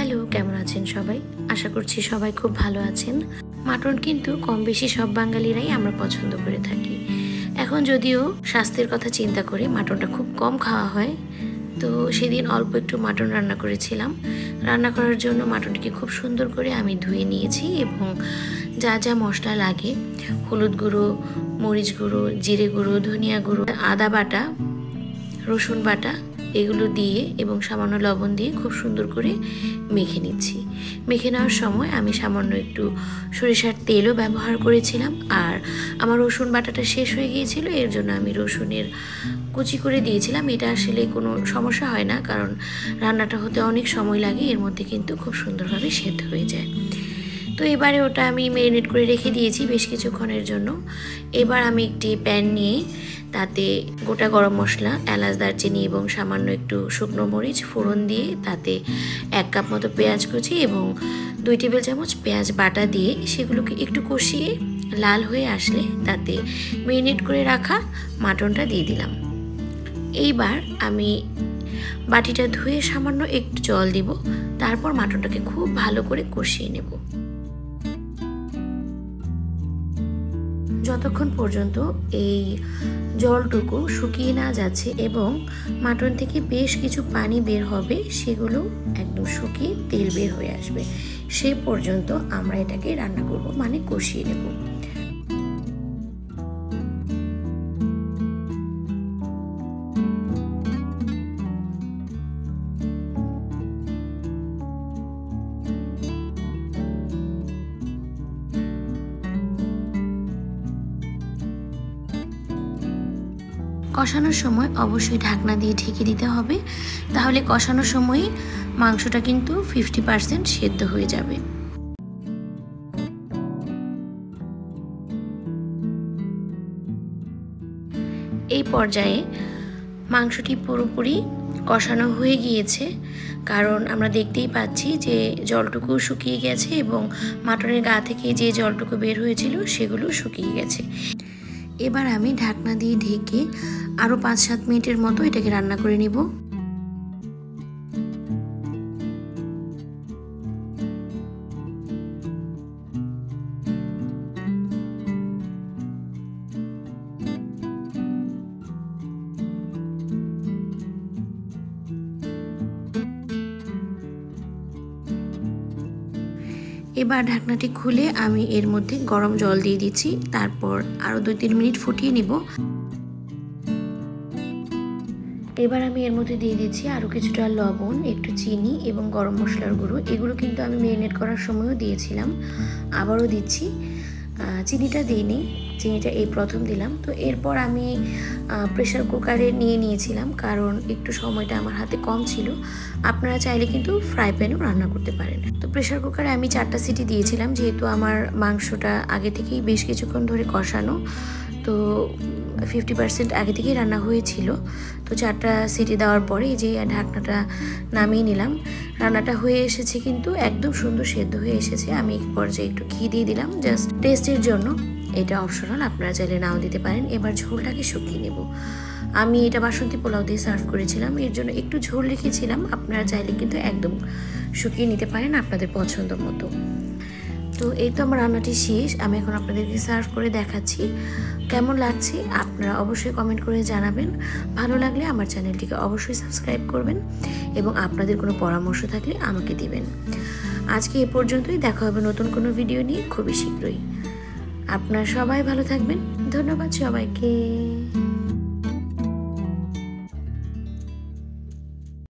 Hello, কেমন আছেন সবাই? আশা করছি সবাই খুব ভালো আছেন। মাটন কিন্তু কম বেশি সব বাঙালিরাই আমরা পছন্দ করে থাকি। এখন যদিও স্বাস্থ্যের কথা চিন্তা করে মাটনটা খুব কম খাওয়া হয়, তো সেদিন অল্প একটু মাটন রান্না করেছিলাম। রান্না করার জন্য মাটনটিকে খুব সুন্দর করে আমি ধুয়ে নিয়েছি এবং যা যা মশলা লাগে, হলুদ গুঁড়ো, মরিচ গুঁড়ো, জিরে গুঁড়ো, ধনিয়া গুঁড়ো, আদা বাটা, রসুন বাটা এগুলো দিয়ে এবং সামান্য লবণ দিয়ে খুব সুন্দর করে মেখে নিচ্ছি। মেখে নেওয়ার সময় আমি সামান্য একটু সরিষার তেলও ব্যবহার করেছিলাম। আর আমার রসুন বাটাটা শেষ হয়ে গিয়েছিল, এর জন্য আমি রসুনের কুচি করে দিয়েছিলাম। এটা আসলে কোনো সমস্যা হয় না, কারণ রান্নাটা হতে অনেক সময় লাগে, এর মধ্যে কিন্তু খুব সুন্দরভাবে সেদ্ধ হয়ে যায়। তো এবারে ওটা আমি ম্যারিনেট করে রেখে দিয়েছি বেশ কিছুক্ষণের জন্য। এবার আমি একটি প্যান নিয়ে তাতে গোটা গরম মশলা, এলাচ, দারচিনি এবং সামান্য একটু শুকনো মরিচ ফোড়ন দিয়ে তাতে 1 কাপ মতো পেঁয়াজ কুচি এবং 2 টেবিল চামচ পেঁয়াজ বাটা দিয়ে সেগুলোকে একটু কষিয়ে লাল হয়ে আসলে তাতে ম্যারিনেট করে রাখা মাটনটা দিয়ে দিলাম। এইবার আমি বাটিটা ধুয়ে সামান্য একটু জল দিব, তারপর মাটনটাকে খুব ভালো করে কষিয়ে নেব যতক্ষণ পর্যন্ত এই জলটুকু শুকিয়ে না যাচ্ছে এবং মাটন থেকে বেশ কিছু পানি বের হবে, সেগুলো একদম শুকিয়ে তেল বের হয়ে আসবে। সে পর্যন্ত আমরা এটাকে রান্না করব, মানে কষিয়ে নেব। কষানোর সময় অবশ্যই ঢাকনা দিয়ে ঢেকে দিতে হবে, তাহলে কষানোর সময় মাংসটা কিন্তু 50% সেদ্ধ হয়ে যাবে। এই পর্যায়ে মাংসটি পুরোপুরি কষানো হয়ে গিয়েছে, কারণ আমরা দেখতেই পাচ্ছি যে জলটুকু শুকিয়ে গেছে এবং মাটনের গা থেকে যে জলটুকু বের হয়েছিল সেগুলো শুকিয়ে গেছে। এবার আমি ঢাকনা দিয়ে ঢেকে আরও 5-7 মিনিটের মতো এটাকে রান্না করে নিব। এবার ঢাকনাটি খুলে আমি এর মধ্যে গরম জল দিয়ে দিচ্ছি, তারপর আরও 2-3 মিনিট ফুটিয়ে নিব। এবার আমি এর মধ্যে দিয়ে দিচ্ছি আরও কিছুটা লবণ, একটু চিনি এবং গরম মশলার গুঁড়ো। এগুলো কিন্তু আমি ম্যারিনেট করার সময়ও দিয়েছিলাম, আবারও দিচ্ছি। চিনিটা দিইনি, চিনিটা এই প্রথম দিলাম। তো এরপর আমি প্রেশার কুকারে নিয়েছিলাম, কারণ একটু সময়টা আমার হাতে কম ছিল। আপনারা চাইলে কিন্তু ফ্রাই প্যানেও রান্না করতে পারেন। তো প্রেশার কুকারে আমি 4টা সিটি দিয়েছিলাম, যেহেতু আমার মাংসটা আগে থেকেই বেশ কিছুক্ষণ ধরে কষানো, তো 50% আগে থেকেই রান্না হয়েছিল। তো 4টা সিটি দেওয়ার পরে এই যে ঢাকনাটা নামিয়ে নিলাম। রান্নাটা হয়ে এসেছে, কিন্তু একদম সুন্দর সেদ্ধ হয়ে এসেছে। আমি এক পর্যায়ে একটু ঘি দিয়ে দিলাম জাস্ট টেস্টের জন্য, এটা অপশনাল, আপনারা চাইলে নাও দিতে পারেন। এবার ঝোলটাকে শুকিয়ে নেব। আমি এটা বাসন্তী পোলাও দিয়ে সার্ভ করেছিলাম, এর জন্য একটু ঝোল রেখেছিলাম। আপনারা চাইলে কিন্তু একদম শুকিয়ে নিতে পারেন আপনাদের পছন্দ মতো। তো এই তো আমার রান্নাটি শেষ, আমি এখন আপনাদেরকে সার্ভ করে দেখাচ্ছি। কেমন লাগছে আপনারা অবশ্যই কমেন্ট করে জানাবেন। ভালো লাগলে আমার চ্যানেলটিকে অবশ্যই সাবস্ক্রাইব করবেন এবং আপনাদের কোনো পরামর্শ থাকলে আমাকে দিবেন। আজকে এ পর্যন্তই, দেখা হবে নতুন কোনো ভিডিও নিয়ে খুবই শীঘ্রই। আপনারা সবাই ভালো থাকবেন। ধন্যবাদ সবাইকে।